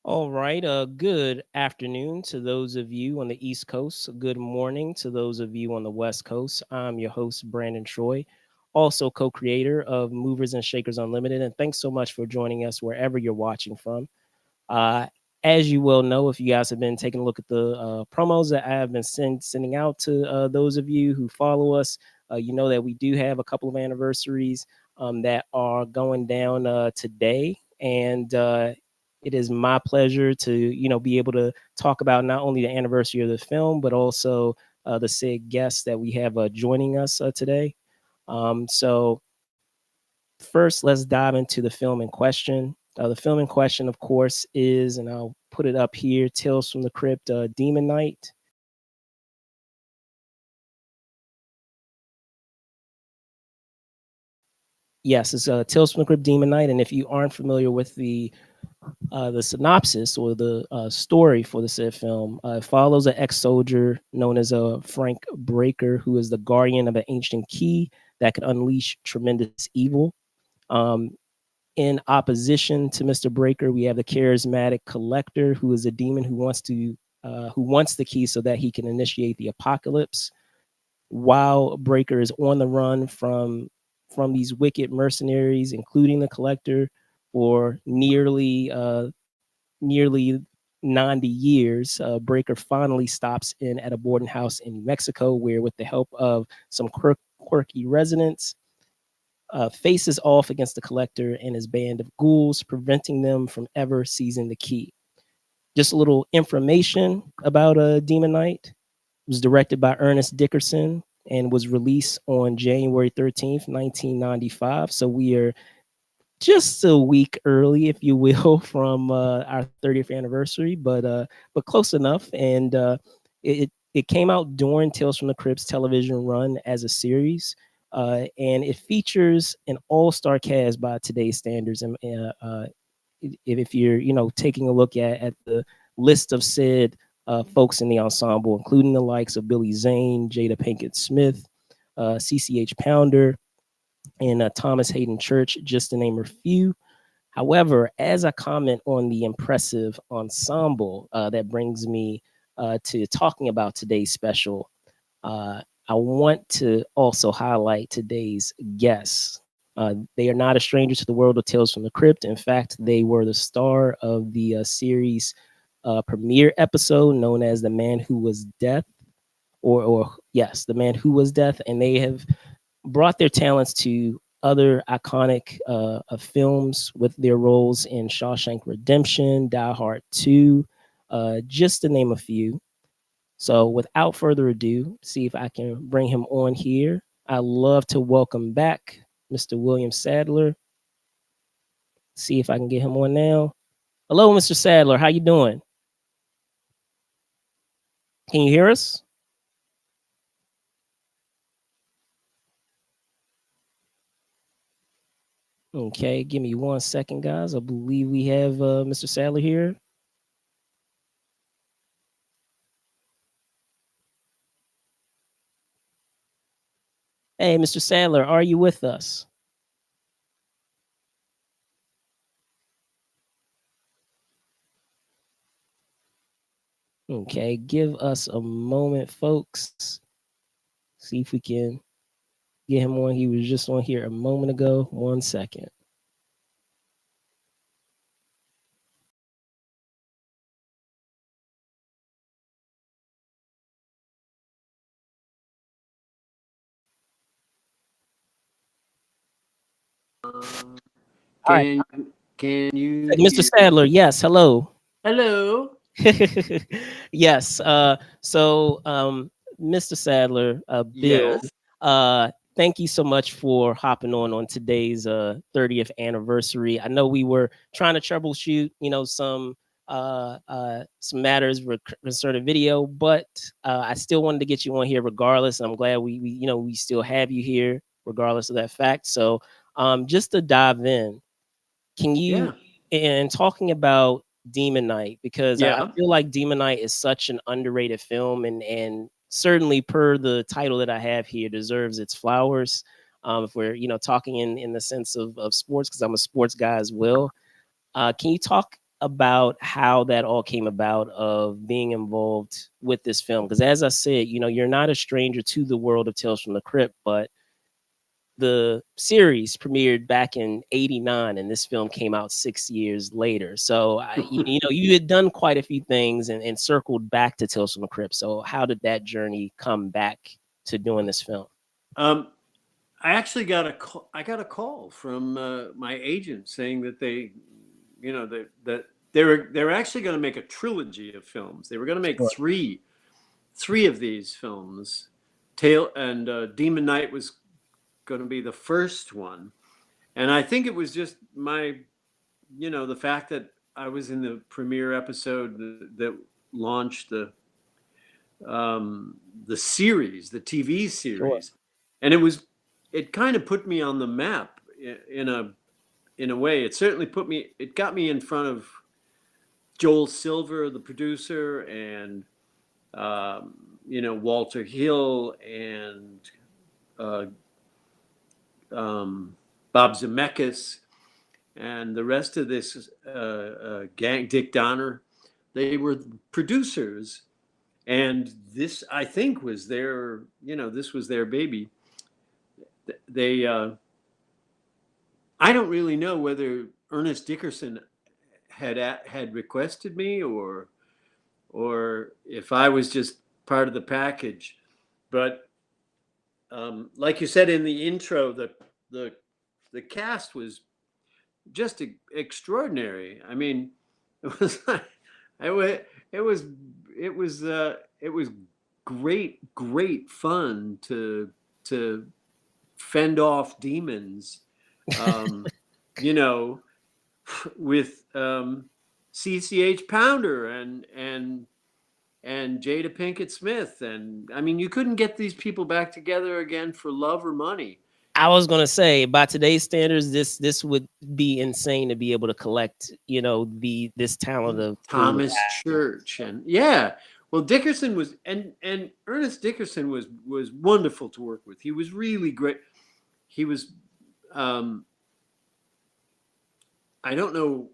All right. Good afternoon to those of you on the East Coast. Good morning to those of you on the West Coast. I'm your host, Brandon Troy, also co creator of Movers and Shakers Unlimited. And thanks so much for joining us wherever you're watching from. Uh, as you well know, if you guys have been taking a look at the promos that I have been sending out to those of you who follow us, you know that we do have a couple of anniversaries that are going down today. And it is my pleasure to, be able to talk about not only the anniversary of the film, but also the said guests that we have joining us today. So first, let's dive into the film in question. The film in question, of course, is, and I'll put it up here, Tales from the Crypt, Demon Knight. Yes, it's Tales from the Crypt, Demon Knight. And if you aren't familiar with the synopsis or the story for the said film, it follows an ex-soldier known as Frank Breaker, who is the guardian of an ancient key that could unleash tremendous evil. Um, in opposition to Mr. Breaker, we have the charismatic collector, who is a demon who wants the key so that he can initiate the apocalypse. While Breaker is on the run from these wicked mercenaries, including the collector, for nearly 90 years, Breaker finally stops in at a boarding house in New Mexico, where, with the help of some quirky residents, faces off against the collector and his band of ghouls, preventing them from ever seizing the key. Just a little information about Demon Knight. It was directed by Ernest Dickerson and was released on January 13th, 1995. So we are just a week early, if you will, from our 30th anniversary, but close enough. And it came out during Tales from the Crypt's television run as a series, and it features an all-star cast by today's standards. And if you're taking a look at the list of said folks in the ensemble, including the likes of Billy Zane, Jada Pinkett Smith, CCH Pounder, and Thomas Hayden Church, just to name a few. However, as I comment on the impressive ensemble, that brings me to talking about today's special, I want to also highlight today's guests. They are not a stranger to the world of Tales from the Crypt. In fact, they were the star of the series premiere episode known as The Man Who Was Death, or yes, The Man Who Was Death, and they have brought their talents to other iconic films with their roles in Shawshank Redemption, Die Hard 2, just to name a few. So without further ado, see if I can bring him on here. I love to welcome back Mr. William Sadler. See if I can get him on now. Hello, Mr. Sadler. How you doing? Can you hear us? Okay, give me 1 second, guys. I believe we have Mr. Sadler here. Hey, Mr. Sadler, are you with us? Okay, give us a moment, folks. See if we can get him on. He was just on here a moment ago. 1 second. All right, Can can you Mr. hear me? Sadler. Yes, hello. Hello. Yes. So, Mr. Sadler, Bill, Yes. thank you so much for hopping on today's 30th anniversary. I know we were trying to troubleshoot, some matters concerning video, but I still wanted to get you on here regardless. And I'm glad we still have you here regardless of that fact. So, just to dive in, can you, Yeah. and talking about Demon Knight, because I Yeah. feel like Demon Knight is such an underrated film, and certainly per the title that I have here, deserves its flowers. If we're talking in the sense of sports, because I'm a sports guy as well. Can you talk about how that all came about of being involved with this film? Because as I said, you're not a stranger to the world of Tales from the Crypt, but the series premiered back in '89, and this film came out 6 years later. So, you had done quite a few things and circled back to Tales from the Crypt. So, how did that journey come back to doing this film? Um, I actually got a call. I got a call from my agent saying that that they were actually going to make a trilogy of films. They were going to make Sure. three of these films. Tale and Demon Knight was going to be the first one, and I think it was just the fact that I was in the premiere episode that launched the series, the TV Sure. series, and it kind of put me on the map in a way. It certainly it got me in front of Joel Silver, the producer, and Walter Hill and uh, Bob Zemeckis and the rest of this gang, Dick Donner. They were producers, and this, I think, was this was their baby. They, I don't really know whether Ernest Dickerson had requested me, or if I was just part of the package. But like you said in the intro, the the cast was just extraordinary. I mean, it was it was it was it was great fun to fend off demons, um, you know, with CCH Pounder and Jada Pinkett Smith, and I mean, you couldn't get these people back together again for love or money. I was gonna say, by today's standards, this would be insane to be able to collect, this talent of pool of Thomas actors. Church, and yeah, well, Dickerson was, and Ernest Dickerson was wonderful to work with. He was really great. He was, um, I don't know,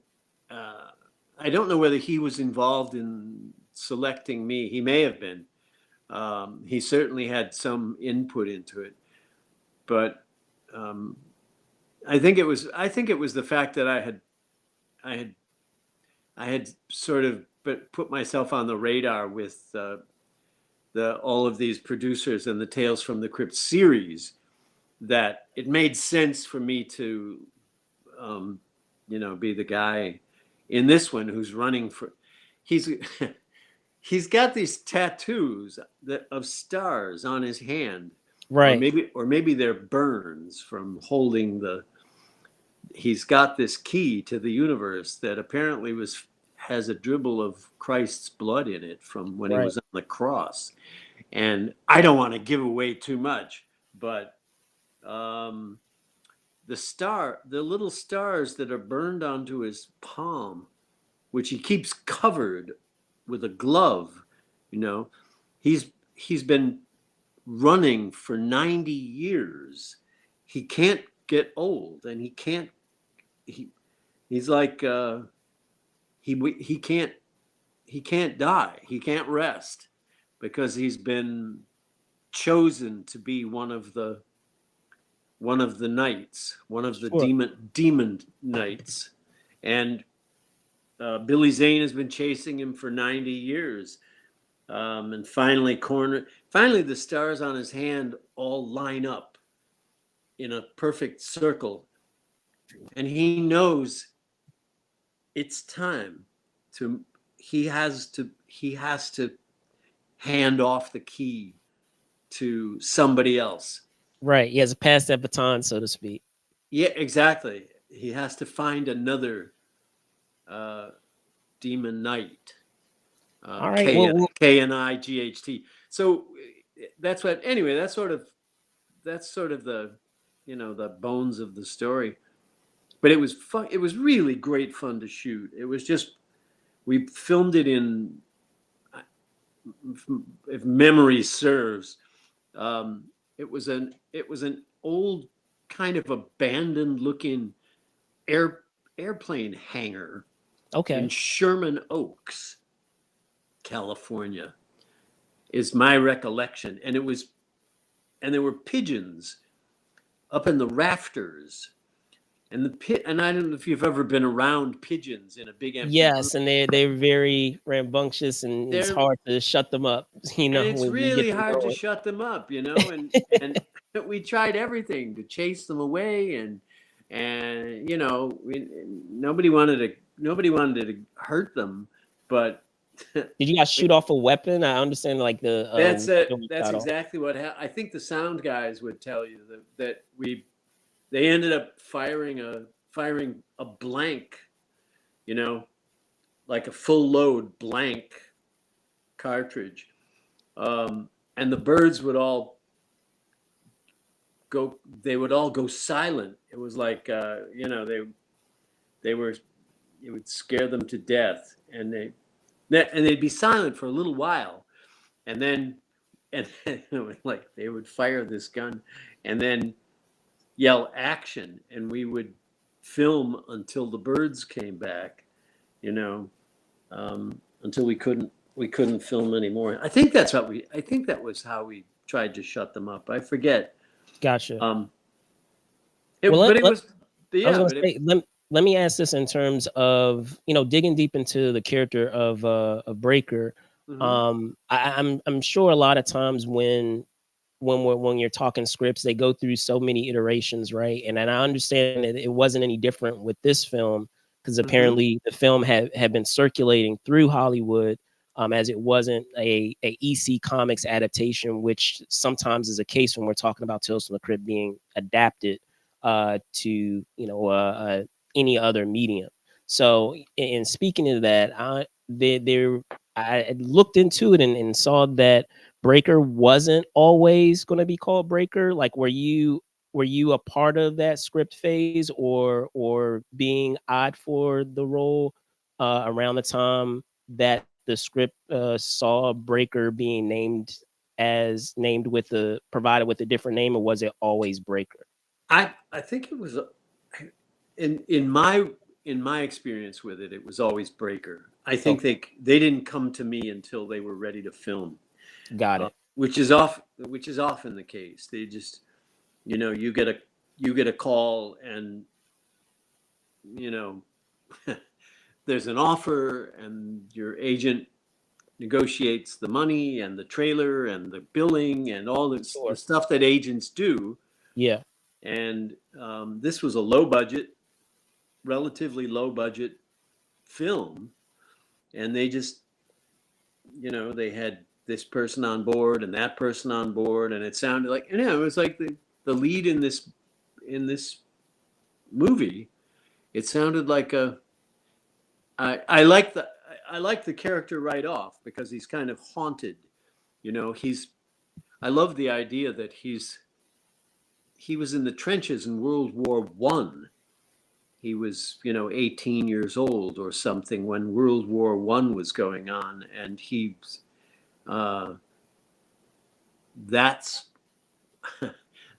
uh, I don't know whether he was involved in selecting me. He may have been. He certainly had some input into it, but um, I think it was the fact that I had I had sort of put myself on the radar with the all of these producers and the Tales from the Crypt series, that it made sense for me to um, be the guy in this one who's running for. He's he's got these tattoos of stars on his hand, Right, or maybe they're burns from holding the. He's got this key to the universe that apparently has a dribble of Christ's blood in it from when he right. was on the cross. And I don't want to give away too much, but um, the little stars that are burned onto his palm, which he keeps covered with a glove, you know, he's been running for 90 years. He can't get old, and he he's like he can't die. He can't rest because he's been chosen to be one of the knights, one of the Sure. demon knights. And Billy Zane has been chasing him for 90 years. And finally the stars on his hand all line up in a perfect circle. And he knows it's time to he has to hand off the key to somebody else. Right. He has to pass that baton, so to speak. Yeah, exactly. He has to find another uh, demon knight. All right. Well, Knight. So that's what. Anyway, that's sort of the the bones of the story. But it was fun. It was really great fun to shoot. It was just we filmed it in, if memory serves, it was an old kind of abandoned looking air airplane hangar. in Okay. Sherman Oaks, California, is my recollection. And there were pigeons up in the rafters. And I don't know if you've ever been around pigeons in a big empty room. Yes, and they're very rambunctious, and it's They're hard to shut them up. and it's When you get really them hard to going. shut them up, and we tried everything to chase them away, and nobody wanted to hurt them, but Did you guys shoot off a weapon? I understand like the that's window it. was That's shot off. exactly what happened. I think the sound guys would tell you that they ended up firing a blank, you know, like a full load blank cartridge, and the birds would all go. They would all go silent. It was like they were. It would scare them to death, and they'd be silent for a little while, and then and like they would fire this gun, and then yell action, and we would film until the birds came back, you know, until we couldn't film anymore. I think that was how we tried to shut them up. I forget. Gotcha. Um, Well, but it was I was yeah, gonna but it say, let me ask this in terms of digging deep into the character of Breaker. mhm, I'm sure a lot of times when you're talking scripts, they go through so many iterations, right? And I understand that it wasn't any different with this film because mhm, apparently the film had been circulating through Hollywood, as it wasn't a EC Comics adaptation, which sometimes is a case when we're talking about Tales from the Crypt being adapted to any other medium. So in speaking of that, I looked into it and saw that Breaker wasn't always going to be called Breaker. Like, were you a part of that script phase, or being odd for the role around the time that the script saw Breaker being named with the provided with a different name, or was it always Breaker? I think it was in my experience with it, it was always Breaker. I think Okay, they didn't come to me until they were ready to film, got it. which is often the case. They just you get a call, and you know there's an offer, and your agent negotiates the money and the trailer and the billing and all this the Sure. stuff that agents do. Yeah. And this was a relatively low budget film, and they just they had this person on board and that person on board, and it sounded like it was like the lead in this movie. It sounded like a I like the character right off because he's kind of haunted. He's I love the idea that he was in the trenches in World War I. He was 18 years old or something when World War I was going on, and uh, that's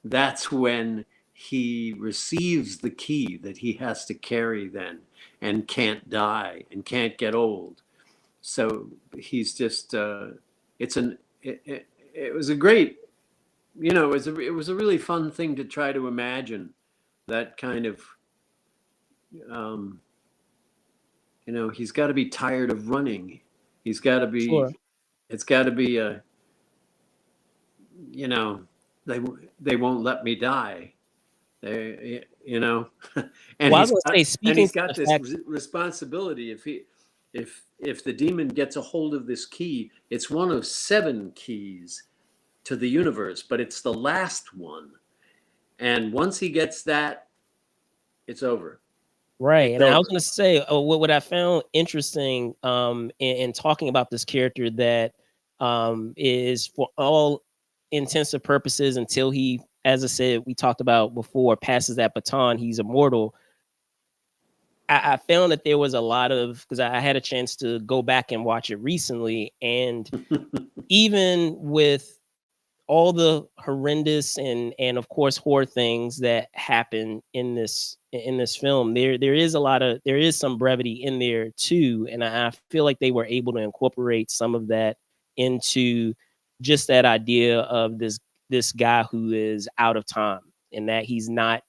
that's when he receives the key that he has to carry then, and can't die and can't get old. So he's just it was a great it was a really fun thing to try to imagine, that kind of um, he's got to be tired of running. He's got to be Sure. It's got to be a you know they they won't let me die. They and Well, I was gonna say, speaking he's to got the this fact, responsibility. If the demon gets a hold of this key, it's one of seven keys to the universe, but it's the last one. And once he gets that, it's over. right? It's And I was over. gonna say, what I found interesting, in talking about this character that is for all intents and purposes until he, as I said, we talked about before, passes that baton, he's immortal. I found that there was a lot of, because I had a chance to go back and watch it recently, and even with all the horrendous and of course horror things that happen in this film, there is a lot of there is some brevity in there too, and I feel like they were able to incorporate some of that into just that idea of this guy who is out of time, and that he's not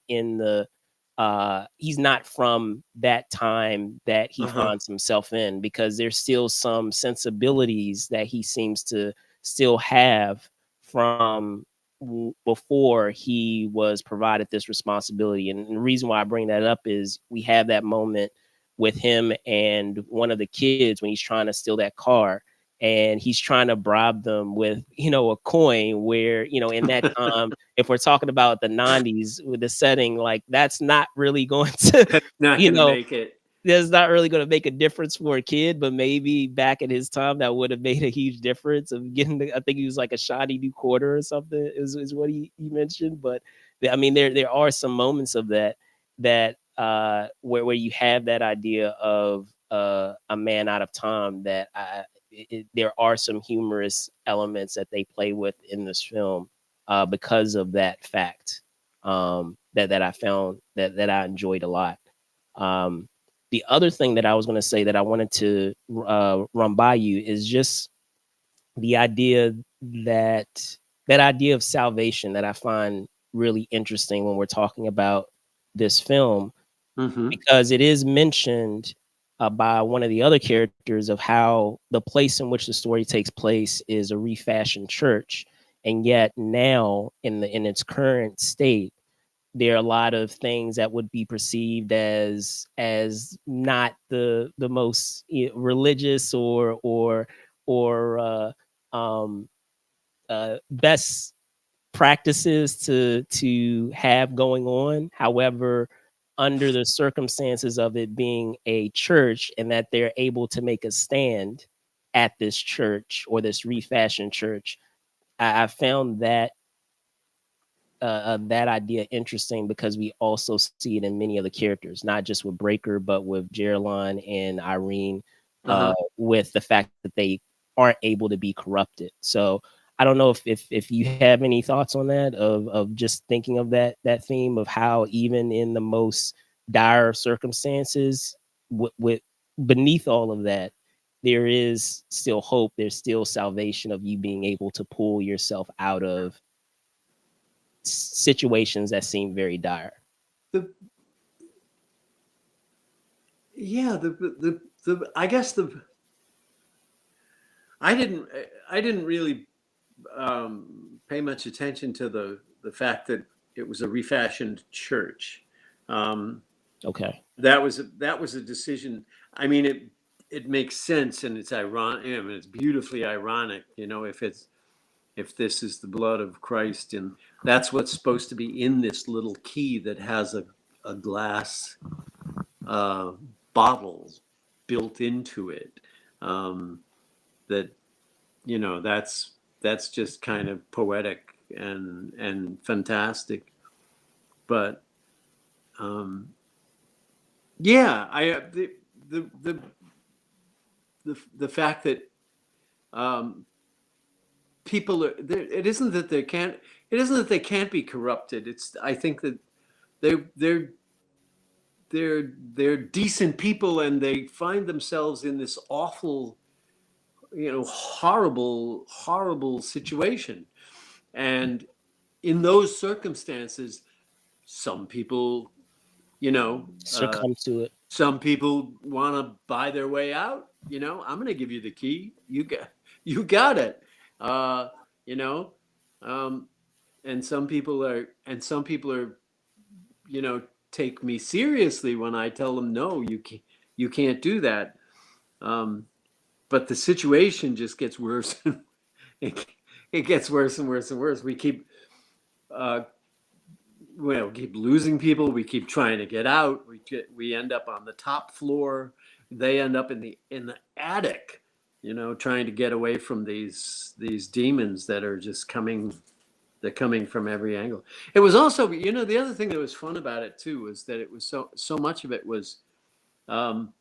from that time that he Uh-huh. finds himself in, because there's still some sensibilities that he seems to still have from before he was provided this responsibility. And the reason why I bring that up is we have that moment with him and one of the kids when he's trying to steal that car, and he's trying to bribe them with, a coin, where, in that time, if we're talking about the 90s with the setting, like that's not really going to, That's not you going to know, make it. that's not really going to make a difference for a kid, but maybe back in his time that would have made a huge difference of getting I think he was like a shoddy new quarter or something is what he mentioned. But I mean, there are some moments of that where you have that idea of a man out of time, that there are some humorous elements that they play with in this film, because of that fact, that I found that I enjoyed a lot. Um, the other thing that I was going to say that I wanted to run by you is just the idea that that idea of salvation that I find really interesting when we're talking about this film, Hmm. because it is mentioned by one of the other characters of how the place in which the story takes place is a refashioned church, and yet now in its current state there are a lot of things that would be perceived as not the most religious or um, best practices to have going on. However, under the circumstances of it being a church and that they're able to make a stand at this church or this refashioned church, I found that idea interesting, because we also see it in many other characters, not just with Breaker, but with Geraldine and Irene, Uh-huh. with the fact that they aren't able to be corrupted. So I don't know if you have any thoughts on that, of just thinking of that theme of how even in the most dire circumstances, with beneath all of that, there is still hope. There's still salvation of you being able to pull yourself out of situations that seem very dire. The yeah, I guess the I didn't really pay much attention to the fact that it was a refashioned church. Um, Okay. that was a decision. I mean, it makes sense, and it's ironic. I mean, it's beautifully ironic. If this is the blood of Christ, and that's what's supposed to be in this little key that has a glass uh, bottle built into it. Um, that that's just kind of poetic and fantastic. But um, yeah, the the the fact that um, people are there, it isn't that they can't be corrupted. It's I think that they're they're they're decent people, and they find themselves in this awful, horrible situation. And in those circumstances, some people, you know, uh, Succumb to it. some people want to buy their way out. I'm going to give you the key. You got it. Uh, you know, um, and some people are, you know, take me seriously when I tell them, no, you can't do that. Um, but the situation just gets worse. it, it gets worse and worse and worse. Uh, keep losing people. We keep trying to get out. We end up on the top floor. They end up in the attic. Trying to get away from these demons that are just coming. They're coming from every angle. It was also, the other thing that was fun about it too was that it was so much of um,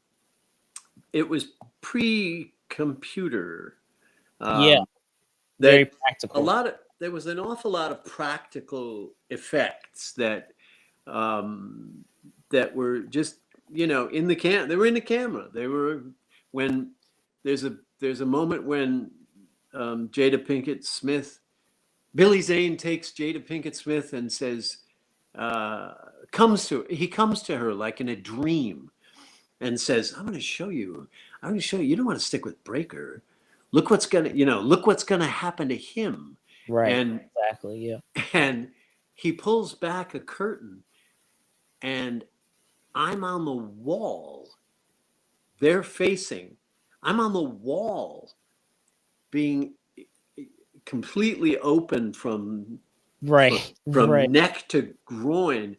it was pre-computer. Yeah, Um, very that a practical. lot of there was an awful lot of practical effects that that were just, in the they were in the camera. They were, when there's a moment when Jada Pinkett Smith, Billy Zane takes Jada Pinkett Smith and says, he comes to her like in a dream and says, I'm going to show you. You don't want to stick with Breaker. Look what's gonna happen to him. Right. And Exactly. Yeah. and he pulls back a curtain, and I'm on the wall. They're facing. I'm on the wall, being completely open from Right. Right. neck to groin,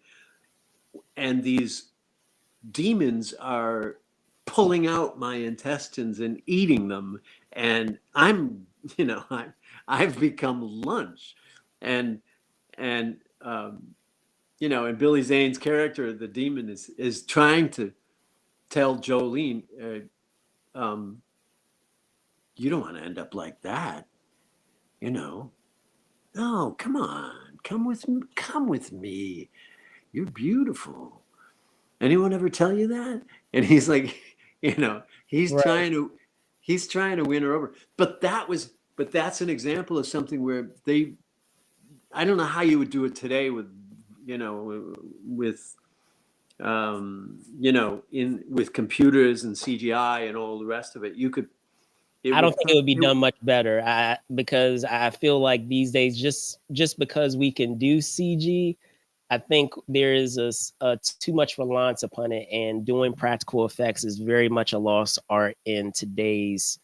and these demons are pulling out my intestines and eating them, and I've become lunch, and and and Billy Zane's character, the demon, is trying to tell Jolene, you don't want to end up like that, No, come on, come with me. You're beautiful. Anyone ever tell you that? And he's like, he's Right. trying to win her over. But that's an example of something where I don't know how you would do it today with, with, with computers and CGI and all the rest of it. I don't think it would be done much better. Because I feel like these days, just because we can do CG, I think there is too much reliance upon it, and doing practical effects is very much a lost art in today's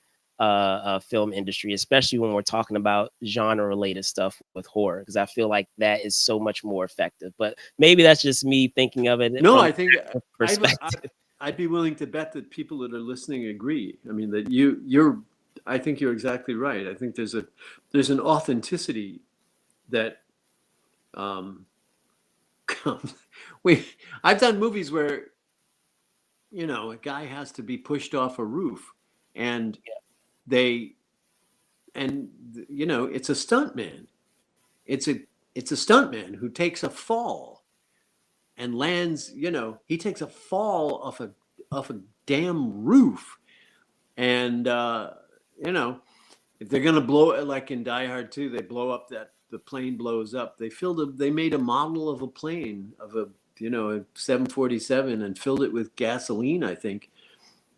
film industry, especially when we're talking about genre related stuff with horror, because I feel like that is so much more effective. But maybe that's just me thinking of it No, from I think a perspective. I'd be willing to bet that people that are listening agree. I mean, that I think you're exactly right. I think there's an authenticity that comes. I've done movies where, a guy has to be pushed off a roof, and it's a stuntman. It's a stuntman who takes a fall and lands. He takes a fall off a damn roof, and if they're gonna blow it, like in Die Hard 2, they blow up the plane blows up. They made a model of a plane, of a 747, and filled it with gasoline, I think,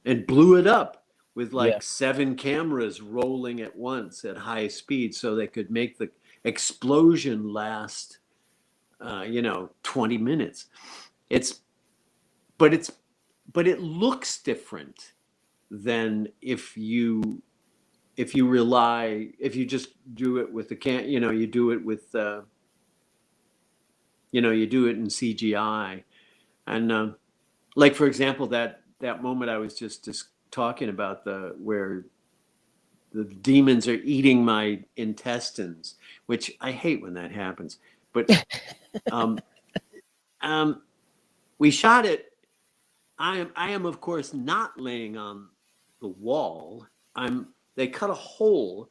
and blew it up with Yeah. like 7 cameras rolling at once at high speed, so they could make the explosion last 20 minutes. It's but it's but it looks different than if you just do it with you do it with you do it in CGI. And like, for example, that moment I was just talking about, where the demons are eating my intestines, which I hate when that happens. But um, we shot it. I am of course not laying on the wall. They cut a hole.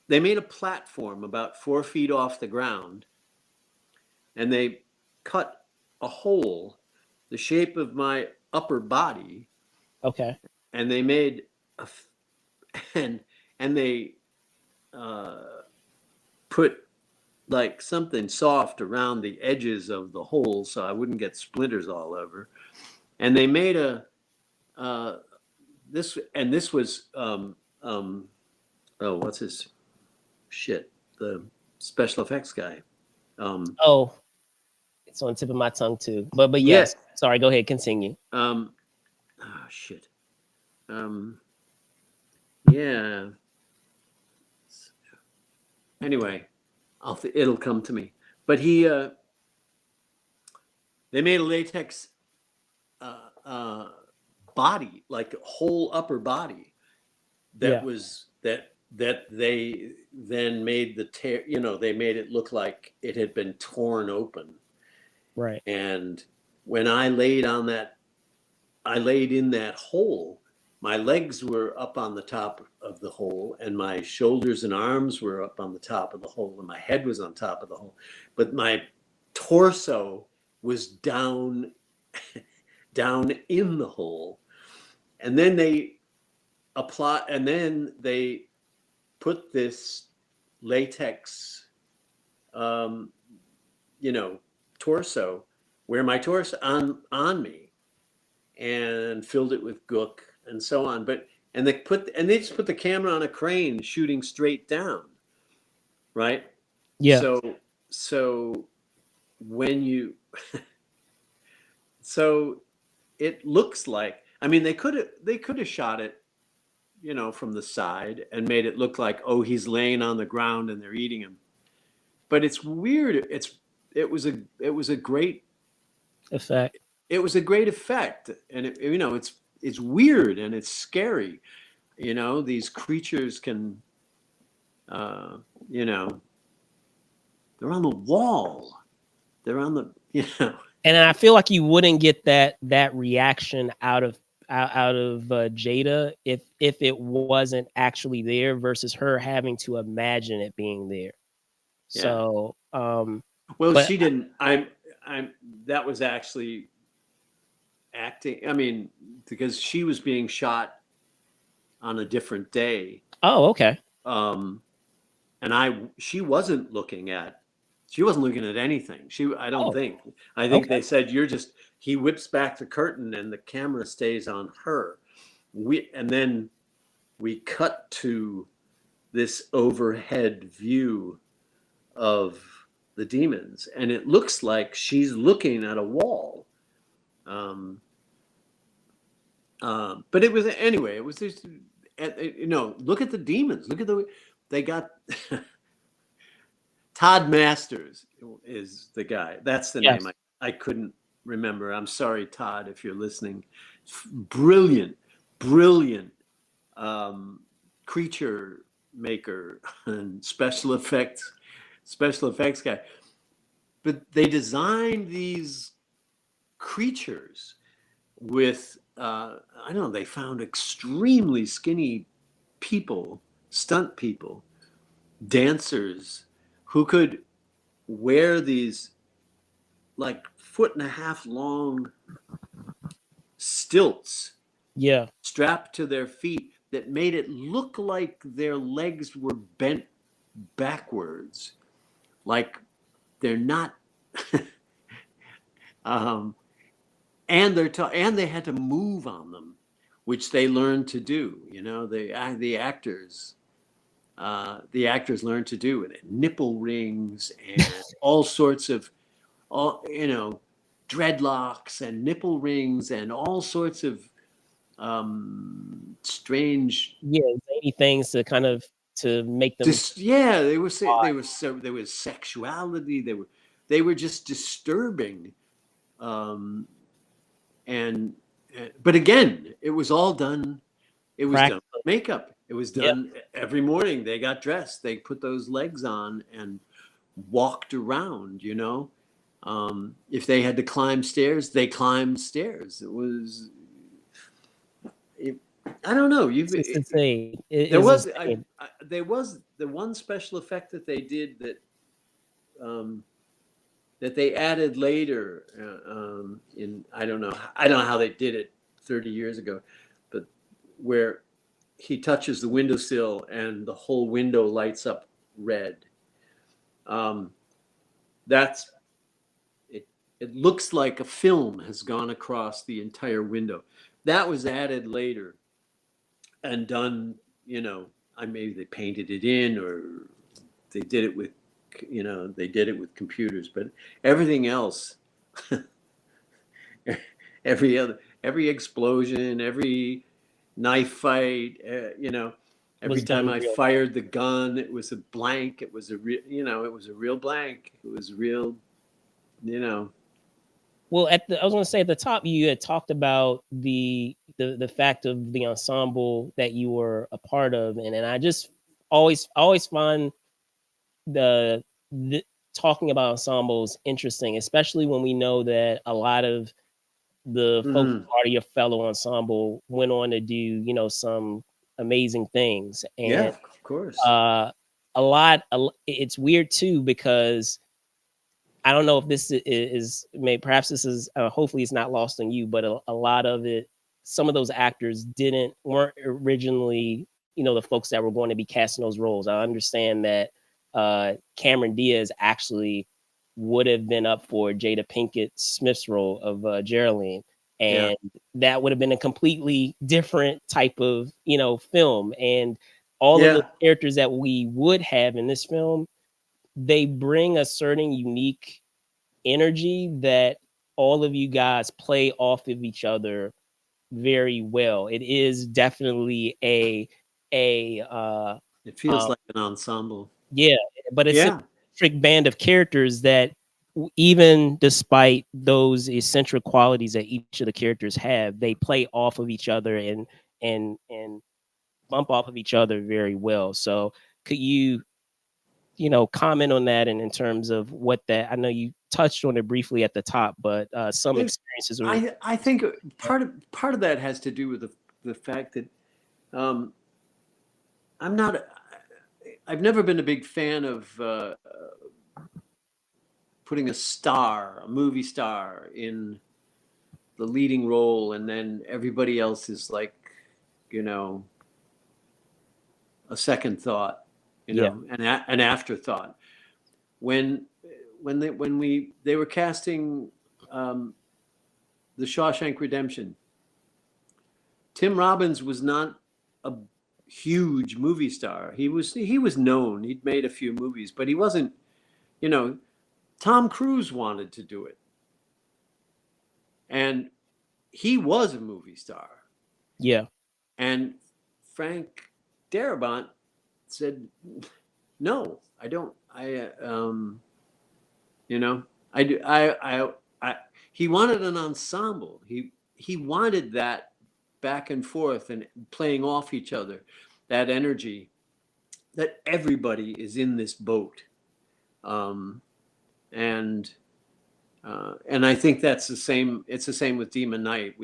They made a platform about 4 feet off the ground, and they cut a hole the shape of my upper body. Okay. And they made and they put like something soft around the edges of the hole so I wouldn't get splinters all over. And they made this was what's his shit, the special effects guy. Oh, it's on the tip of my tongue too. But Yeah. yes. Sorry. Go ahead. Continue. Shit. Yeah. Anyway, it'll come to me. But they made a latex body, like a whole upper body, that was that they then made the tear. They made it look like it had been torn open. Right. And when I laid in that hole, my legs were up on the top of the hole, and my shoulders and arms were up on the top of the hole, and my head was on top of the hole, but my torso was down in the hole. And then they put this latex, um, torso, where my torso on me, and filled it with gook and so on. And they just put the camera on a crane shooting straight down, right? Yeah. So when you so it looks like, I mean, they could have shot it, from the side and made it look like, oh, he's laying on the ground and they're eating him. But it's weird. It was a great Effect. effect, and it's weird and it's scary. These creatures can, uh, you know, they're on the wall. They're on the, And I feel like you wouldn't get that reaction out of Jada if it wasn't actually there versus her having to imagine it being there. Yeah. So, Well, but she didn't. That was actually acting. I mean, because she was being shot on a different day. oh, okay. Um, and she wasn't looking at anything. I don't Oh, think. I think okay. they said, he whips back the curtain and the camera stays on her. And then we cut to this overhead view of the demons, and it looks like she's looking at a wall. But it was, anyway, it was just, look at the demons. They got Todd Masters is the guy. That's the name. Yes. I couldn't remember. I'm sorry, Todd, if you're listening. Brilliant, brilliant creature maker and special effects guy. But they designed these creatures with, I don't know, they found extremely skinny people, stunt people, dancers, who could wear these like 1.5 foot long stilts Yeah. strapped to their feet that made it look like their legs were bent backwards, like they're not. And they had to move on them, which they learned to do. The actors learned to do with it. Nipple rings and all sorts of, dreadlocks and nipple rings and all sorts of strange. Yeah. Zany things to kind of to make them. Yeah, there was sexuality. They were just disturbing. Um, and but again, it was all done. It was done with makeup. It was Yeah. done every morning. They got dressed. They put those legs on and walked around. If they had to climb stairs, they climbed stairs. It was. I don't know. It's insane. There was there was the one special effect that they did that they added later, I don't know how they did it 30 years ago, but where he touches the windowsill and the whole window lights up red. That's it. It looks like a film has gone across the entire window. That was added later and done. Maybe they painted it in, or they did it with computers, but everything else, every explosion, every knife fight, every time I fired the gun, it was a blank. It was a real, it was a real blank. It was real, Well, I was going to say at the top, you had talked about the fact of the ensemble that you were a part of, and I just always find the talking about ensembles interesting, especially when we know that a lot of the folks Mm. part of your fellow ensemble went on to do, some amazing things. Yeah, And of course. uh, it's weird too, because I don't know if this perhaps this is, hopefully it's not lost on you, but a lot of it, some of those actors weren't originally, the folks that were going to be casting those roles. I understand that Cameron Diaz actually would have been up for Jada Pinkett Smith's role of Geraldine, Yeah. and that would have been a completely different type of, film. And all of the Yeah. characters that we would have in this film, they bring a certain unique energy that all of you guys play off of each other very well. It is definitely a It feels um like an ensemble. yeah, but it's a Yeah. strict band of characters that even despite those eccentric qualities that each of the characters have, they play off of each other and bump off of each other very well. So could you comment on that, and in terms of what that, I know you touched on it briefly at the top, but some There's, experiences or I think part of that has to do with the fact that um, I'm not. I've never been a big fan of putting a movie star, in the leading role, and then everybody else is like, you know, a second thought, yeah, an afterthought. When they were casting um, the Shawshank Redemption, Tim Robbins was not a huge movie star. He was known. He'd made a few movies, but he wasn't. You know, Tom Cruise wanted to do it, and he was a movie star. yeah, And Frank Darabont said, "No, I don't. You know, I do. I. He wanted an ensemble. He wanted that back and forth and playing off each other, that energy, that everybody is in this boat, um, and and I think that's the same. It's the same with Demon Knight.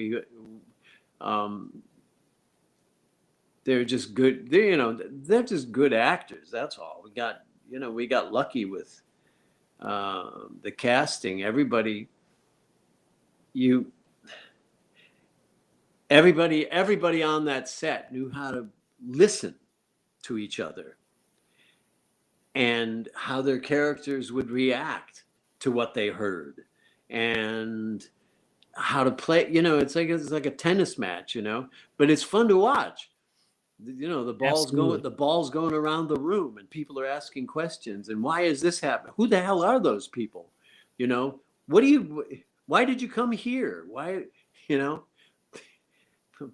Um, they're just good. They're just good actors. That's all. We got lucky with the casting. You, everybody on that set knew how to listen to each other and how their characters would react to what they heard, and how to play. It's like a tennis match. But it's fun to watch. absolutely. The ball's going around the room, and people are asking questions. And why is this happening? Who the hell are those people? You know, what do you? Why did you come here? Why? You know,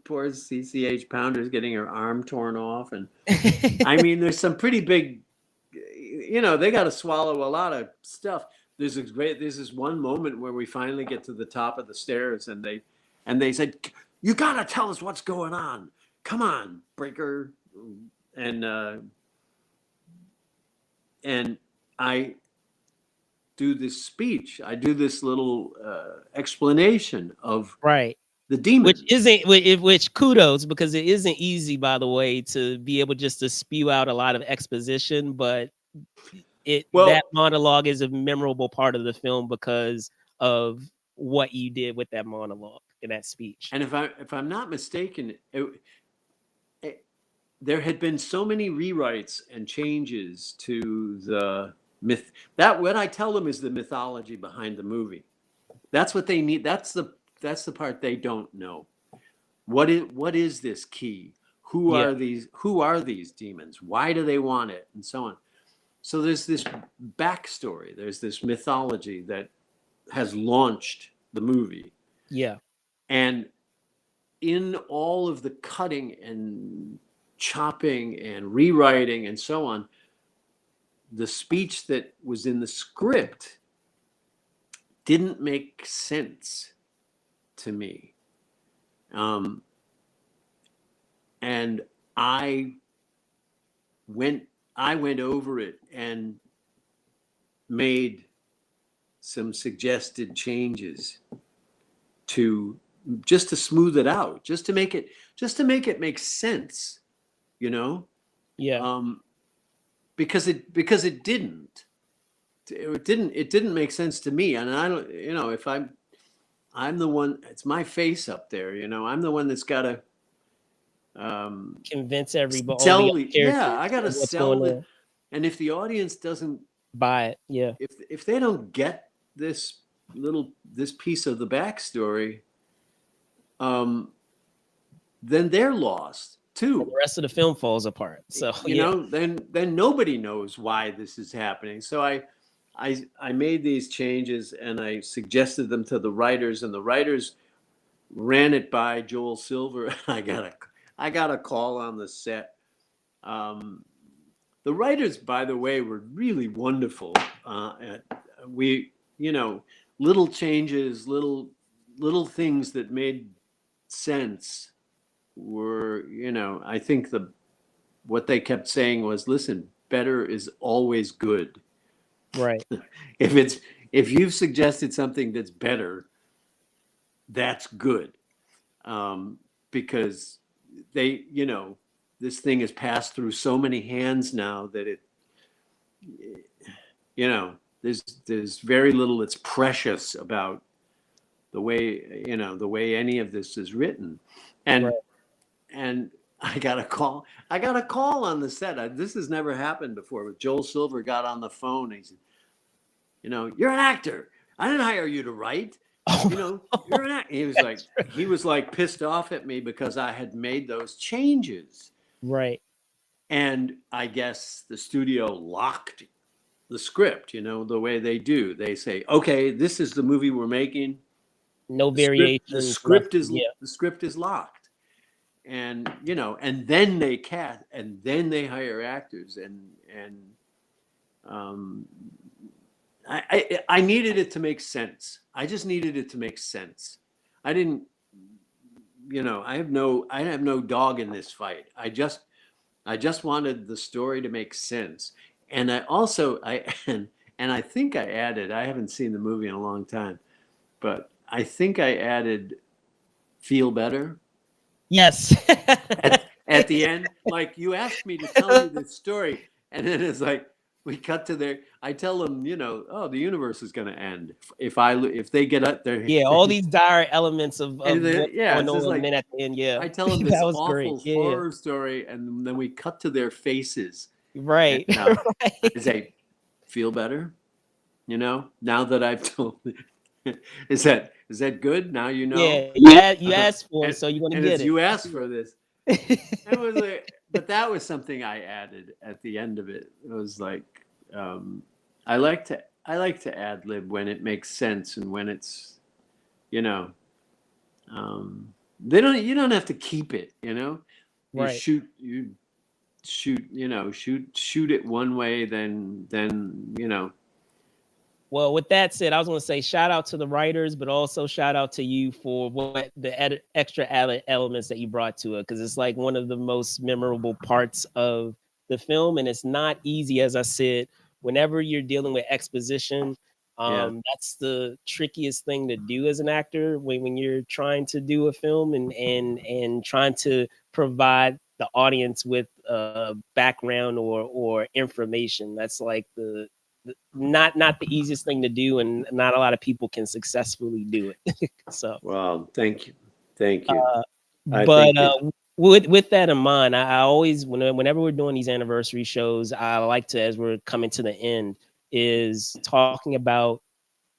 poor CCH Pounder's getting her arm torn off, and I mean, there's some pretty big. They got to swallow a lot of stuff. There's this one moment where we finally get to the top of the stairs, and they said, "You got to tell us what's going on. Come on, Breaker." And and I do this speech. I do this little explanation of Right. the Which demons. isn't which kudos, because it isn't easy, by the way, to be able just to spew out a lot of exposition, but that Well, monologue is a memorable part of the film because of what you did with that monologue in that speech. and if I'm not mistaken, it, there had been so many rewrites and changes to the myth, that what I tell them is the mythology behind the movie. That's what they need. That's the part they don't know. What is this key? Who Yeah. are these demons? Why do they want it? And so on. So there's this backstory. There's this mythology that has launched the movie. Yeah. And in all of the cutting and chopping and rewriting and so on, the speech that was in the script didn't make sense to me. Um, and I went I went over it and made some suggested changes. to just to smooth it out, just to make it make sense, you know, Yeah. um, because it didn't make sense to me, and I don't, if I'm the one, it's my face up there, I'm the one that's got to Convince everybody, all the sell other the, yeah, characters I got to of what's sell going the, on. and if the audience doesn't, Buy it. Yeah. if they don't get this piece of the backstory, um, then they're lost And too. the rest of the film falls apart. So yeah. Then nobody knows why this is happening. So I made these changes and I suggested them to the writers, and the writers ran it by Joel Silver. I got a call on the set. Um, the writers, by the way, were really wonderful. We, little changes, little things that made sense were, I think what they kept saying was, listen, better is always good. Right. If it's if you've suggested something that's better, that's good. Um, because they, this thing has passed through so many hands now that you know, there's very little that's precious about the way any of this is written. Right. And and I got a call on the set. This has never happened before, but Joel Silver got on the phone and he said, you're an actor. I didn't hire you to write. You're an actor. He was like pissed off at me because I had made those changes. Right. And I guess the studio locked the script, the way they do. They say, okay, this is the movie we're making. No The script, the variations. Nothing. script is Yeah. the script is locked. And then they cast, and then they hire actors, and um, I needed it to make sense. I just needed it to make sense. I didn't, I have no dog in this fight. I just wanted the story to make sense. And I also I and I think I added, I haven't seen the movie in a long time, but I think I added feel better Yes. at the end. Like, you asked me to tell you this story, and then it's like we cut to their. I tell them, oh, the universe is going to end if they get up there. Yeah. All these dire elements of And then, what's yeah, going it's just on. And like then at the end, yeah, I tell them this that was great. awful Yeah. horror story, and then we cut to their faces, and Right. I Right. say, "Feel better," now that I've told. Is that good? Now you know. Yeah. You asked for it, and so you're gonna and get it's it. you asked for this. It was like, but that was something I added at the end of it. It was like, um, I like to ad lib when it makes sense, and when it's, you know um, you don't have to keep it. You Right. shoot it one way, then. Well, with that said, I was going to say shout out to the writers, but also shout out to you for what the extra elements that you brought to it, because it's like one of the most memorable parts of the film, and it's not easy, as I said. Whenever you're dealing with exposition, Yeah. that's the trickiest thing to do as an actor when you're trying to do a film and trying to provide the audience with background or information. That's like the not the easiest thing to do, and not a lot of people can successfully do it. So Well, thank you. I but think it. with that in mind, I always, whenever we're doing these anniversary shows, I like to, as we're coming to the end, is talking about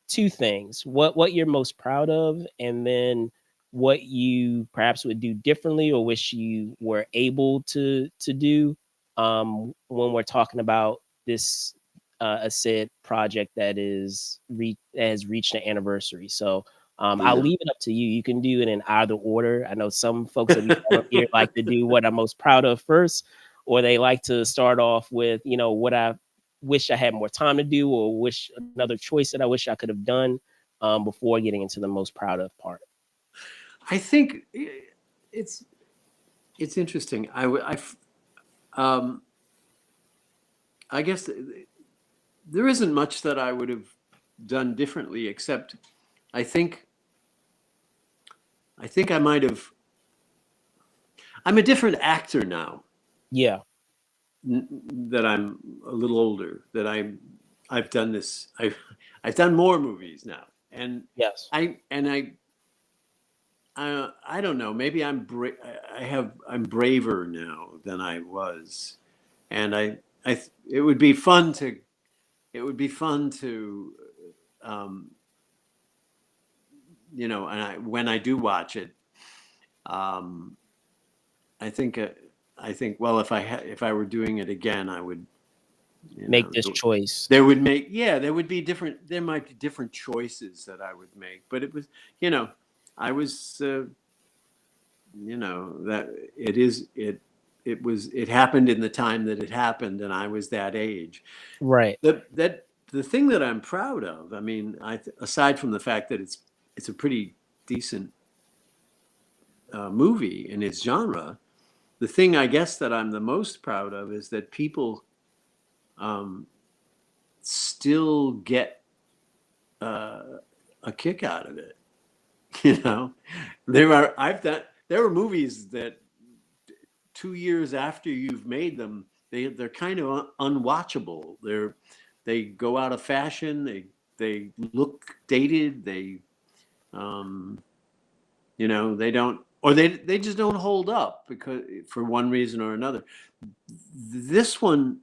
two things: what you're most proud of, and then what you perhaps would do differently or wish you were able to do, when we're talking about this a said project that has reached an anniversary. So I'll Yeah. leave it up to you. You can do it in either order. I know some folks that we have on here like to do what I'm most proud of first, or they like to start off with, what I wish I had more time to do, or wish another choice that I wish I could have done, before getting into the most proud of part. I think it's it's interesting. Um, I guess there isn't much that I would have done differently, except I think I think I might have. I'm a different actor now Yeah. that I'm a little older. That I've done this. I've done more movies now, and Yes. I and I don't know. Maybe I'm braver now than I was, and it would be fun to um, and when I do watch it, um, I think well, if I were doing it again, I would, you Make know, this choice. there would be different, there might be different choices that I would make, but it was, you know, I was, that it happened in the time that it happened, and I was that age. Right. The thing that I'm proud of, I mean, aside from the fact that it's a pretty decent movie in its genre, the thing I guess that I'm the most proud of is that people um, still get a kick out of it. You know, there are movies that 2 years after you've made them, they're kind of unwatchable. They go out of fashion. They look dated. Um, they don't, or they just don't hold up because for one reason or another. This one,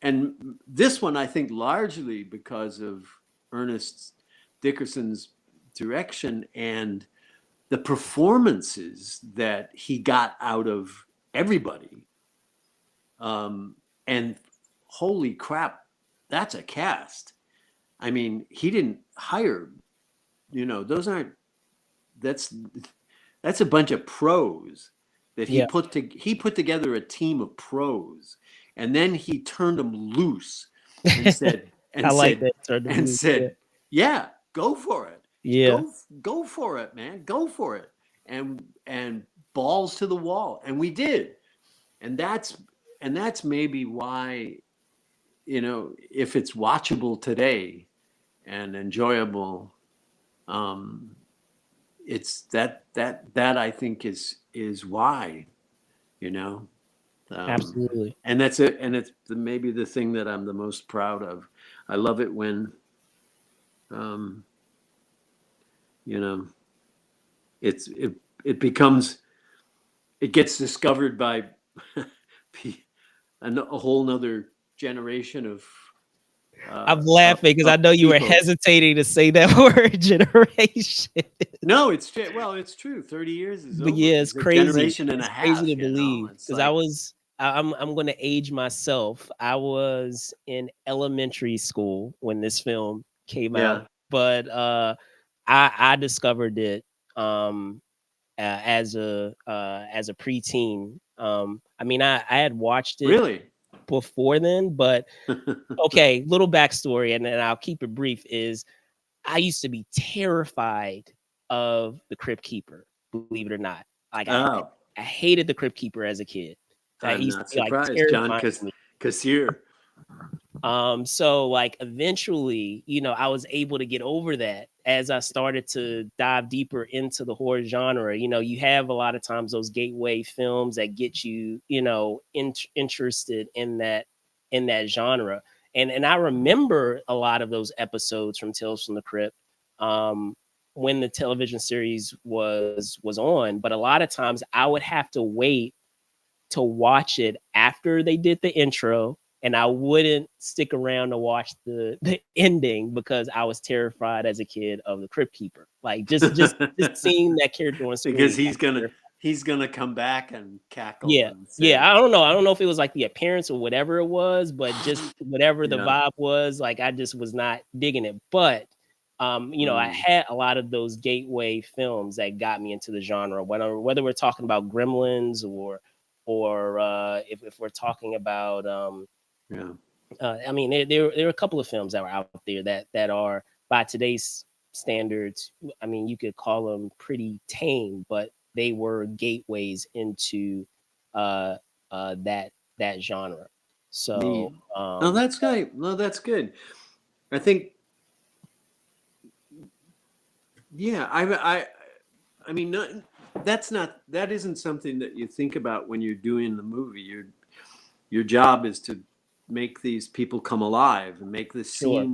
and this one, I think largely because of Ernest Dickerson's direction and the performances that he got out of everybody. And holy crap, that's a cast. I mean, he didn't hire, those aren't, that's that's a bunch of pros that Yeah. he put together a team of pros, and then he turned them loose and said I and like said that turn of and loose. Yeah. said, yeah, go for it, Yeah. go for it, man, go for it, and balls to the wall, and we did, and that's maybe why, if it's watchable today and enjoyable, um, it's that I think is why, you know, Absolutely. and that's it, and it's maybe the thing that I'm the most proud of. I love it when, um, you know, it's it becomes it gets discovered by a whole nother generation of I'm laughing because I know you were people. hesitating to say that word generation. No, it's true. Well, it's true. 30 years is But over. yeah, it's It's a crazy. generation and a It's crazy half, to believe It's because like, I'm going to age myself. I was in elementary school when this film came out, yeah, but I discovered it as a preteen. I mean, I had watched it really. before then, but okay, little backstory, and then I'll keep it brief. Is I used to be terrified of the Crypt Keeper, believe it or not. Like Oh, I hated the Crypt Keeper as a kid. That I'm used to not be like surprised, John, terrifying to me. because you're, So like eventually, I was able to get over that as I started to dive deeper into the horror genre. You have a lot of times those gateway films that get you, interested in that genre. And I remember a lot of those episodes from Tales from the Crypt when the television series was on, but a lot of times I would have to wait to watch it after they did the intro, and I wouldn't stick around to watch the ending because I was terrified as a kid of the Crypt Keeper. Like just seeing that character on because screen. he's gonna come back and cackle Yeah. and say, Yeah, I don't know. I don't know if it was like the appearance or whatever it was, but just whatever the yeah, vibe was, like I just was not digging it. But I mm, had a lot of those gateway films that got me into the genre. Whether we're talking about Gremlins or if we're talking about yeah, I mean there are a couple of films that were out there that are by today's standards, I mean you could call them pretty tame, but they were gateways into uh that genre. So neat. No, that's great. No, that's good. I think, yeah, I mean, that isn't something that you think about when you're doing the movie. Your job is to make these people come alive and Sure.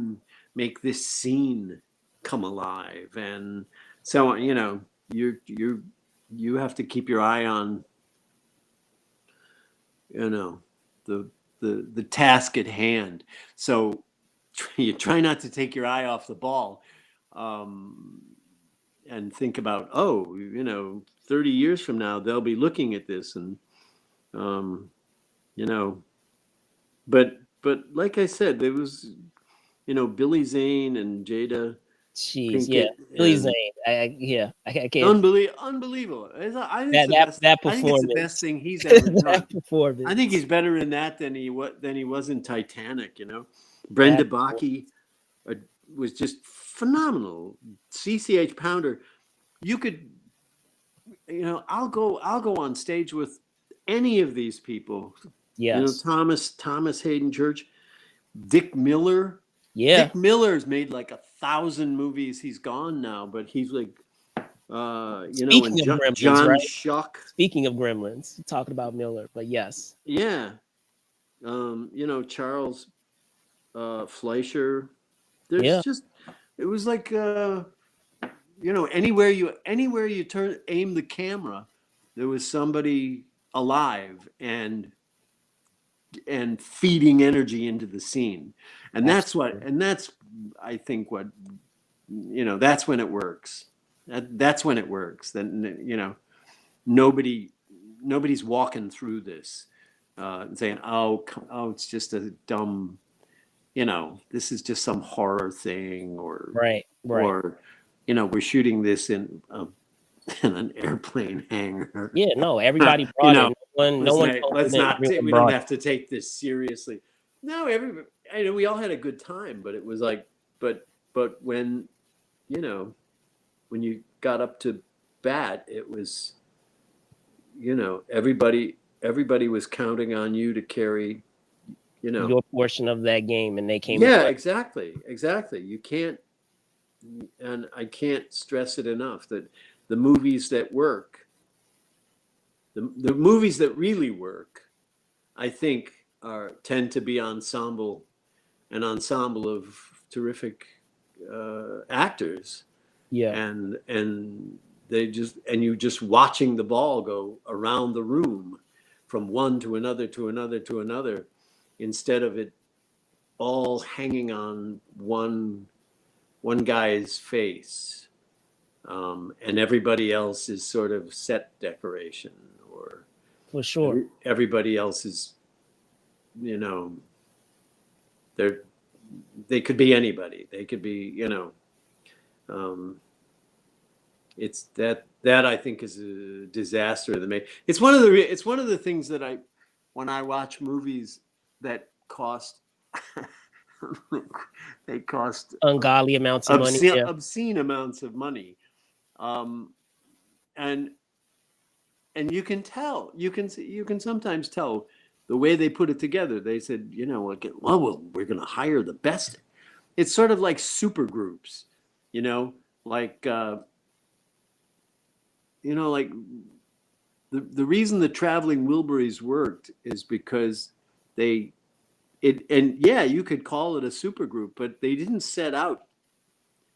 make this scene come alive. And so, you have to keep your eye on, you know, the the task at hand. So you try not to take your eye off the ball, um, and think about, oh, 30 years from now they'll be looking at this, and um, you know, but like I said, there was, Billy Zane and Jada Jeez, yeah. Pinkett, Billy and Zane. Yeah, I can't. unbelievable. I think it's That the that best. that I think it's the best performance. thing he's ever That done. I think performance. he's better in that than he was in Titanic. Brenda Absolutely. Baki uh, was just phenomenal. CCH Pounder, you could, I'll go on stage with any of these people. Yes. Thomas Hayden Church, Dick Miller. Yeah. Dick Miller's made like 1,000 movies. He's gone now, but he's like, and Speaking of Gremlins, John right? Schuck. Speaking of Gremlins, talking about Miller, but yes. Yeah. Charles Fleischer. There's Yeah. just, it was like, anywhere you aim the camera, there was somebody alive and feeding energy into the scene, and Absolutely. that's I think what, that's when it works. That's when it works. Then, nobody nobody's walking through this, and saying, oh, it's just a dumb, this is just some horror thing, Right. Right. or we're shooting this in an airplane hangar. Yeah. No, everybody you brought it. know, No one told them let's that not. everyone We don't brought it. have to take this seriously. No, we all had a good time, but it was like, but when, you know, when you got up to bat, it was, everybody was counting on you to carry, you know. Your portion of that game, and they came to Yeah, play. exactly. You can't, and I can't stress it enough that the movies that work, the movies that really work, I think, tend to be an ensemble of terrific actors, Yeah, and you just watching the ball go around the room from one to another to another to another, instead of it all hanging on one guy's face, and everybody else is sort of set decoration, or for sure. everybody else is, you know, they're they could be anybody. They could be, um, it's that I think is a disaster. It's one of the things that when I watch movies that cost they cost Ungodly amounts of money. Yeah, obscene amounts of money, um, and you can sometimes tell the way they put it together. They said, like, well, we're going to hire the best. It's sort of like super groups, you know, like, like the reason the Traveling Wilburys worked is because and yeah, you could call it a super group, but they didn't set out.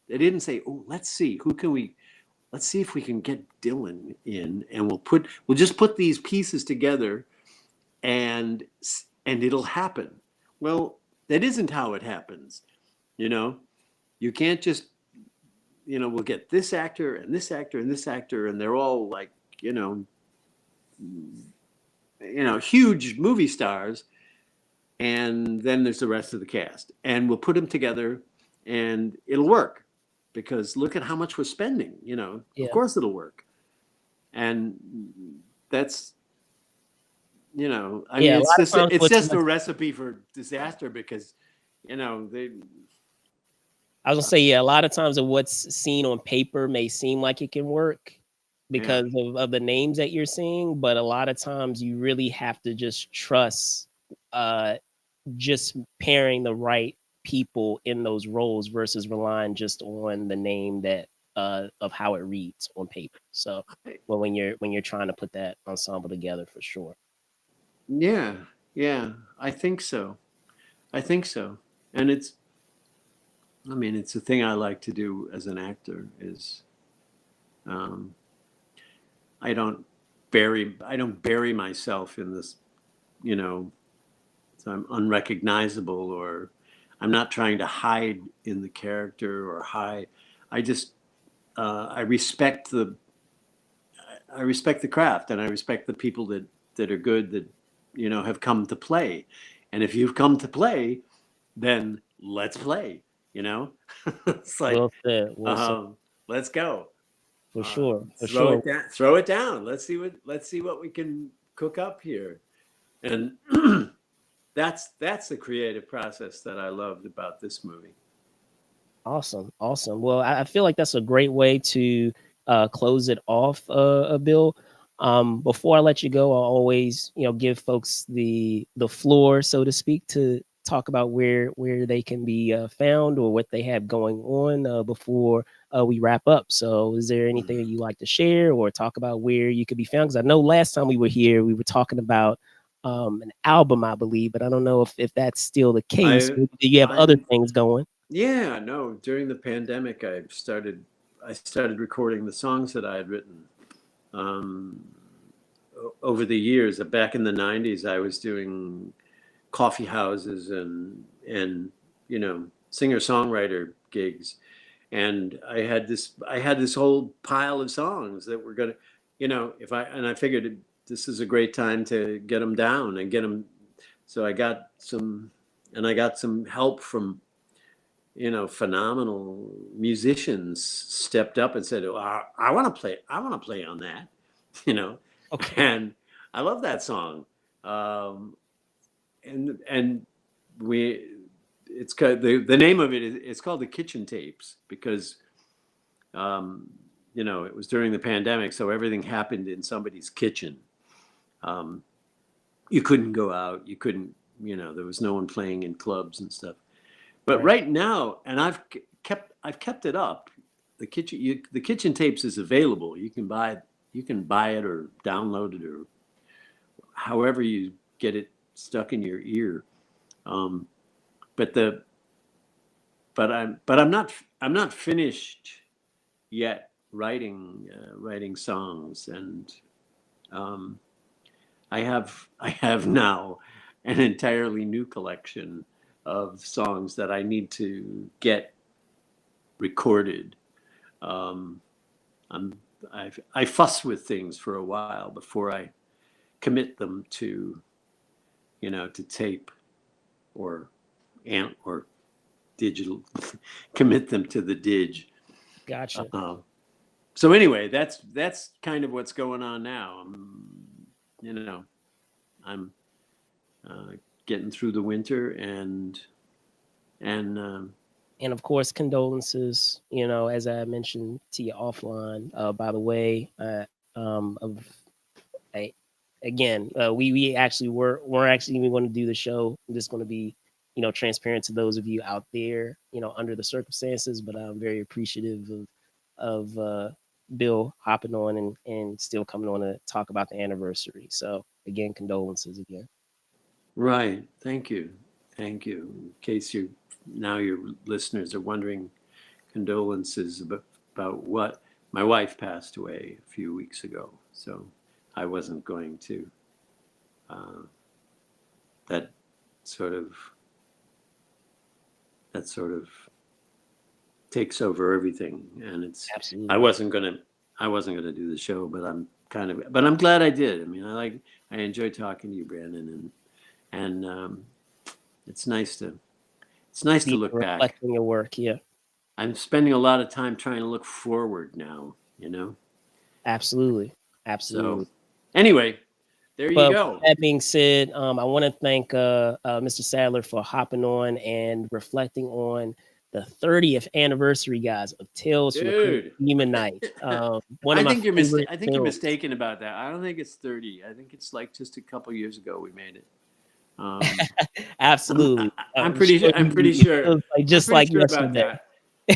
They didn't say, oh, let's see if we can get Dylan in, and we'll just put these pieces together, and it'll happen. Well, that isn't how it happens. You know, you can't just, we'll get this actor and this actor and this actor, and they're all like, huge movie stars, and then there's the rest of the cast, and we'll put them together, and it'll work, because look at how much we're spending. Of yeah, course it'll work, and that's, I mean, yeah. A lot of times, it's just a recipe for disaster, because, they, I was gonna say, yeah, a lot of times of what's seen on paper may seem like it can work yeah, because of the names that you're seeing, but a lot of times you really have to just trust uh just pairing the right people in those roles versus relying just on the name that of how it reads on paper. So well, when you're trying to put that ensemble together, for sure. Yeah, yeah, I think so. I think so. And I mean, it's a thing I like to do as an actor is um, I don't bury myself in this, you know, so I'm unrecognizable or I'm not trying to hide in the character or hide. I just I respect the craft and I respect the people that are good that have come to play. And if you've come to play, then let's play. You know, it's like Well said. Well said. let's go. For sure. For Throw sure. it down. Throw it down. Let's see what we can cook up here. And that's the creative process that I loved about this movie. Awesome, awesome. Well, I feel like that's a great way to close it off, Bill. Before I let you go, I'll always, give folks the floor, so to speak, to talk about where they can be found or what they have going on before we wrap up. So, is there anything that you like to share or talk about where you could be found? Because I know last time we were here, we were talking about an album, I believe, but I don't know if that's still the case. I Do you have other I'm things going? Yeah, no, during the pandemic I started recording the songs that I had written um, over the years. Back in the 90s I was doing coffee houses and singer-songwriter gigs. And I had this whole pile of songs that were going to, if I and I figured this is a great time to get them down and get them. So I got some help from phenomenal musicians stepped up and said, oh, I want to play. I want to play on that, you know, Okay. and I love that song. Um, and we, it's called, the name of it is it's called the Kitchen Tapes because, um, it was during the pandemic. So everything happened in somebody's kitchen. Um, you couldn't go out. You couldn't, there was no one playing in clubs and stuff. But Right. right now, and I've kept it up. The kitchen tapes is available. You can buy it or download it or however you get it stuck in your ear. Um, but the but I'm not finished yet writing songs, and um, I have now an entirely new collection of songs that I need to get recorded. Um, I fuss with things for a while before I commit them to to tape or or digital. Commit them to the dig. Gotcha. Uh, so anyway, that's kind of what's going on now. You know I'm getting through the winter and And of course, condolences, as I mentioned to you offline, by the way, of I, again, we actually weren't actually even going to do the show. I'm just going to be, transparent to those of you out there, under the circumstances. But I'm very appreciative of Bill hopping on and still coming on to talk about the anniversary. So again, condolences again. right. Thank you. In case your listeners are wondering, condolences about what my wife passed away a few weeks ago. So I wasn't going to. Uh, that sort of that sort of takes over everything, and I Absolutely. wasn't gonna do the show, but I'm glad I did. I mean, I enjoy talking to you, Brandon, and it's nice to Be look back. reflecting your work. Yeah. I'm spending a lot of time trying to look forward now, you know. Absolutely. So Absolutely. anyway, there you But with go. that being said, I want to thank Mr. Sadler for hopping on and reflecting on the 30th anniversary, guys, of Tales from the Crypt Dude. Demon Night. One of my favorite I think you're films. mistaken about that. I don't think it's 30. I think it's like just a couple years ago we made it. Um, Absolutely. I'm I'm sure pretty it sure. feels like I'm just pretty like sure about yesterday. that.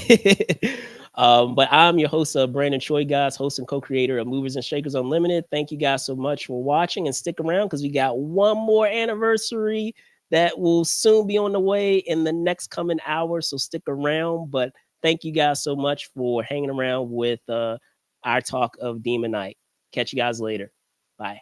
But I'm your host, Brandon Choi, guys, host and co-creator of Movers and Shakers Unlimited. Thank you guys so much for watching, and stick around because we got one more anniversary that will soon be on the way in the next coming hour. So stick around. But thank you guys so much for hanging around with our talk of Demon Knight. Catch you guys later. Bye.